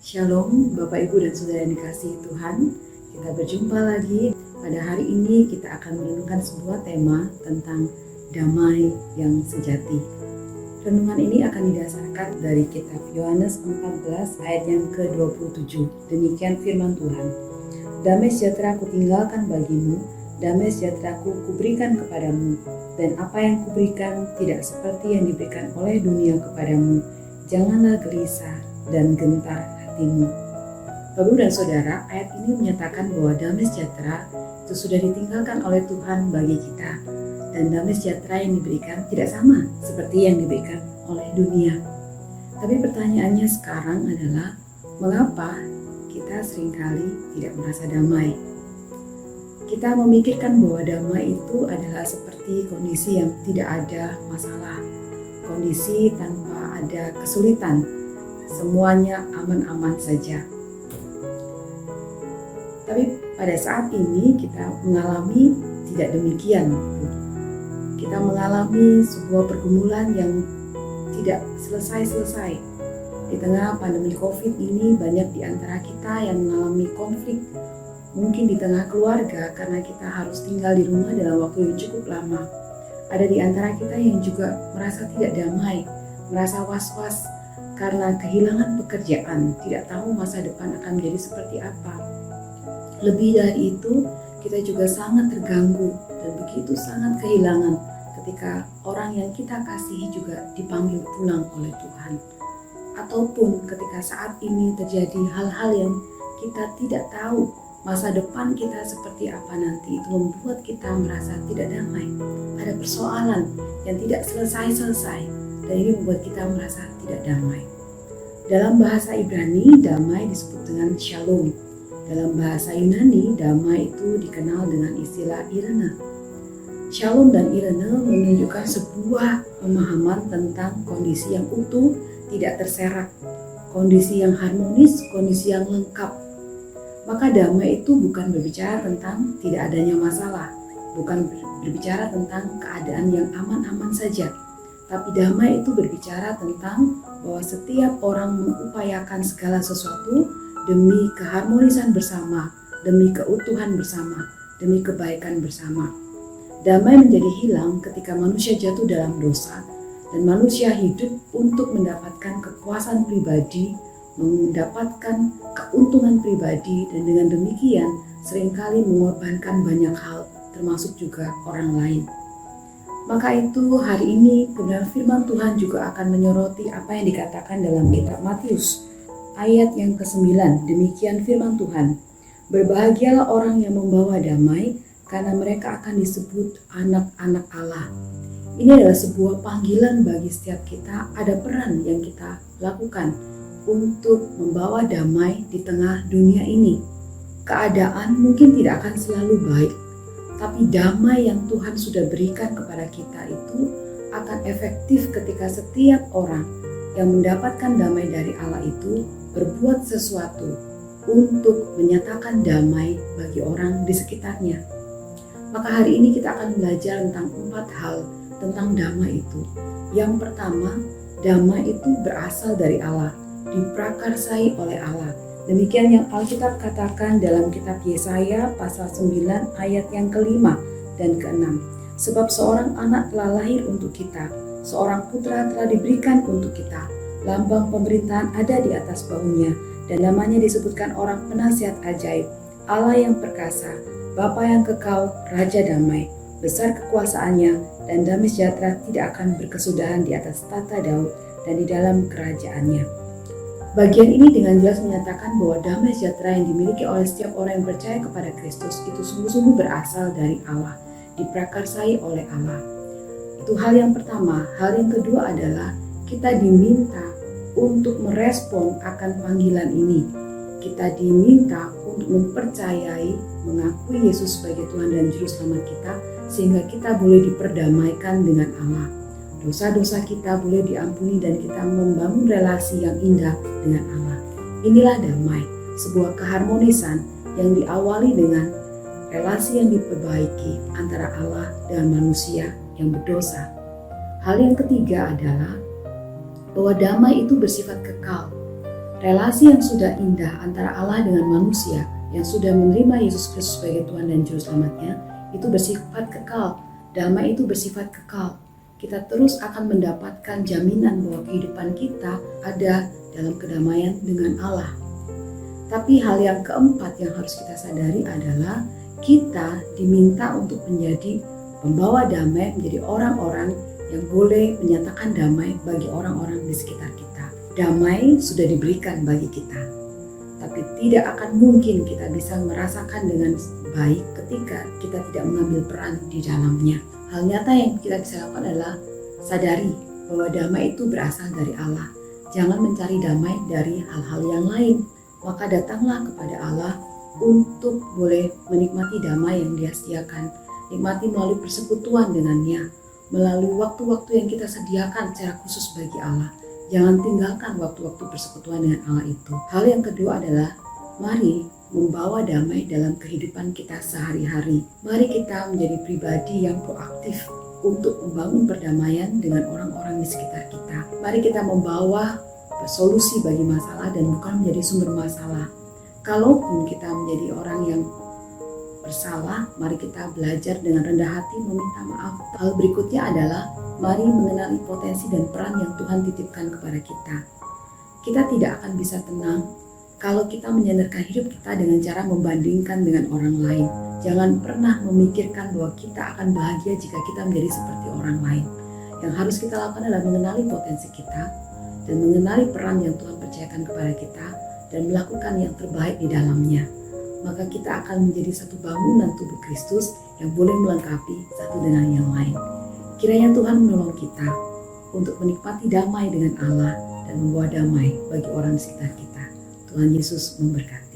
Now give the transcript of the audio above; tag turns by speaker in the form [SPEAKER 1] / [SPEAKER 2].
[SPEAKER 1] Shalom Bapak Ibu dan Saudara yang dikasihi Tuhan. Kita berjumpa lagi. Pada hari ini kita akan merenungkan sebuah tema tentang damai yang sejati. Renungan ini akan didasarkan dari kitab Yohanes 14 ayat yang ke-27. Demikian firman Tuhan. Damai sejahtera kutinggalkan bagimu, damai sejahtera kuberikan kepadamu, dan apa yang kuberikan tidak seperti yang diberikan oleh dunia kepadamu. Janganlah gelisah dan gentar hatimu. Bapak dan Saudara, ayat ini menyatakan bahwa damai sejahtera itu sudah ditinggalkan oleh Tuhan bagi kita, dan damai sejahtera yang diberikan tidak sama seperti yang diberikan oleh dunia. Tapi pertanyaannya sekarang adalah, mengapa kita seringkali tidak merasa damai? Kita memikirkan bahwa damai itu adalah seperti kondisi yang tidak ada masalah, kondisi tanpa ada kesulitan, semuanya aman-aman saja. Tapi pada saat ini kita mengalami tidak demikian. Kita mengalami sebuah pergumulan yang tidak selesai-selesai. Di tengah pandemi COVID ini banyak di antara kita yang mengalami konflik, mungkin di tengah keluarga karena kita harus tinggal di rumah dalam waktu yang cukup lama. Ada di antara kita yang juga merasa tidak damai, merasa was-was karena kehilangan pekerjaan, tidak tahu masa depan akan menjadi seperti apa. Lebih dari itu, kita juga sangat terganggu dan begitu sangat kehilangan ketika orang yang kita kasihi juga dipanggil pulang oleh Tuhan. Ataupun ketika saat ini terjadi hal-hal yang kita tidak tahu masa depan kita seperti apa nanti, itu membuat kita merasa tidak damai. Ada persoalan yang tidak selesai-selesai, dan ini membuat kita merasa tidak damai. Dalam bahasa Ibrani, damai disebut dengan shalom. Dalam bahasa Yunani, damai itu dikenal dengan istilah irene. Shalom dan irene menunjukkan sebuah pemahaman tentang kondisi yang utuh, tidak terserak, kondisi yang harmonis, kondisi yang lengkap. Maka damai itu bukan berbicara tentang tidak adanya masalah, bukan berbicara tentang keadaan yang aman-aman saja. Tapi damai itu berbicara tentang bahwa setiap orang mengupayakan segala sesuatu demi keharmonisan bersama, demi keutuhan bersama, demi kebaikan bersama. Damai menjadi hilang ketika manusia jatuh dalam dosa dan manusia hidup untuk mendapatkan kepuasan pribadi, mendapatkan keuntungan pribadi, dan dengan demikian seringkali mengorbankan banyak hal, termasuk juga orang lain. Maka itu hari ini kebenaran firman Tuhan juga akan menyoroti apa yang dikatakan dalam kitab Matius ayat yang ke-9. Demikian firman Tuhan, berbahagialah orang yang membawa damai, karena mereka akan disebut anak-anak Allah. Ini adalah sebuah panggilan bagi setiap kita, ada peran yang kita lakukan untuk membawa damai di tengah dunia ini. Keadaan mungkin tidak akan selalu baik, tapi damai yang Tuhan sudah berikan kepada kita itu akan efektif ketika setiap orang yang mendapatkan damai dari Allah itu berbuat sesuatu untuk menyatakan damai bagi orang di sekitarnya. Maka hari ini kita akan belajar tentang 4 hal tentang damai itu. Yang pertama, damai itu berasal dari Allah, diprakarsai oleh Allah. Demikian yang Alkitab katakan dalam kitab Yesaya pasal 9 ayat yang ke-5 dan ke-6. Sebab seorang anak telah lahir untuk kita, seorang putra telah diberikan untuk kita. Lambang pemerintahan ada di atas bahunya, dan namanya disebutkan orang penasihat ajaib, Allah yang perkasa, Bapa yang kekal, Raja damai. Besar kekuasaannya, dan damai sejahtera tidak akan berkesudahan di atas tata Daud dan di dalam kerajaannya. Bagian ini dengan jelas menyatakan bahwa damai sejahtera yang dimiliki oleh setiap orang yang percaya kepada Kristus itu sungguh-sungguh berasal dari Allah, diprakarsai oleh Allah. Itu hal yang pertama. Hal yang kedua adalah kita diminta untuk merespon akan panggilan ini. Kita diminta untuk mempercayai, mengakui Yesus sebagai Tuhan dan Juru Selamat kita, sehingga kita boleh diperdamaikan dengan Allah. Dosa-dosa kita boleh diampuni dan kita membangun relasi yang indah dengan Allah. Inilah damai, sebuah keharmonisan yang diawali dengan relasi yang diperbaiki antara Allah dan manusia yang berdosa. Hal yang ketiga adalah bahwa damai itu bersifat kekal. Relasi yang sudah indah antara Allah dengan manusia yang sudah menerima Yesus Kristus sebagai Tuhan dan Juru Selamatnya itu bersifat kekal. Damai itu bersifat kekal. Kita terus akan mendapatkan jaminan bahwa kehidupan kita ada dalam kedamaian dengan Allah. Tapi hal yang keempat yang harus kita sadari adalah kita diminta untuk menjadi pembawa damai, menjadi orang-orang yang boleh menyatakan damai bagi orang-orang di sekitar kita. Damai sudah diberikan bagi kita, tapi tidak akan mungkin kita bisa merasakan dengan baik ketika kita tidak mengambil peran di dalamnya. Hal nyata yang kita bisa lakukan adalah sadari bahwa damai itu berasal dari Allah. Jangan mencari damai dari hal-hal yang lain. Maka datanglah kepada Allah untuk boleh menikmati damai yang Dia sediakan. Nikmati melalui persekutuan dengannya, melalui waktu-waktu yang kita sediakan secara khusus bagi Allah. Jangan tinggalkan waktu-waktu persekutuan dengan Allah itu. Hal yang kedua adalah mari membawa damai dalam kehidupan kita sehari-hari. Mari kita menjadi pribadi yang proaktif untuk membangun perdamaian dengan orang-orang di sekitar kita. Mari kita membawa solusi bagi masalah dan bukan menjadi sumber masalah. Kalaupun kita menjadi orang yang bersalah, mari kita belajar dengan rendah hati meminta maaf. Hal berikutnya adalah mari mengenali potensi dan peran yang Tuhan titipkan kepada kita. Kita tidak akan bisa tenang kalau kita menyandarkan hidup kita dengan cara membandingkan dengan orang lain. Jangan pernah memikirkan bahwa kita akan bahagia jika kita menjadi seperti orang lain. Yang harus kita lakukan adalah mengenali potensi kita dan mengenali peran yang Tuhan percayakan kepada kita dan melakukan yang terbaik di dalamnya. Maka kita akan menjadi satu bangunan tubuh Kristus yang boleh melengkapi satu dengan yang lain. Kiranya Tuhan menolong kita untuk menikmati damai dengan Allah dan membawa damai bagi orang di sekitar kita. Tuhan Yesus memberkati.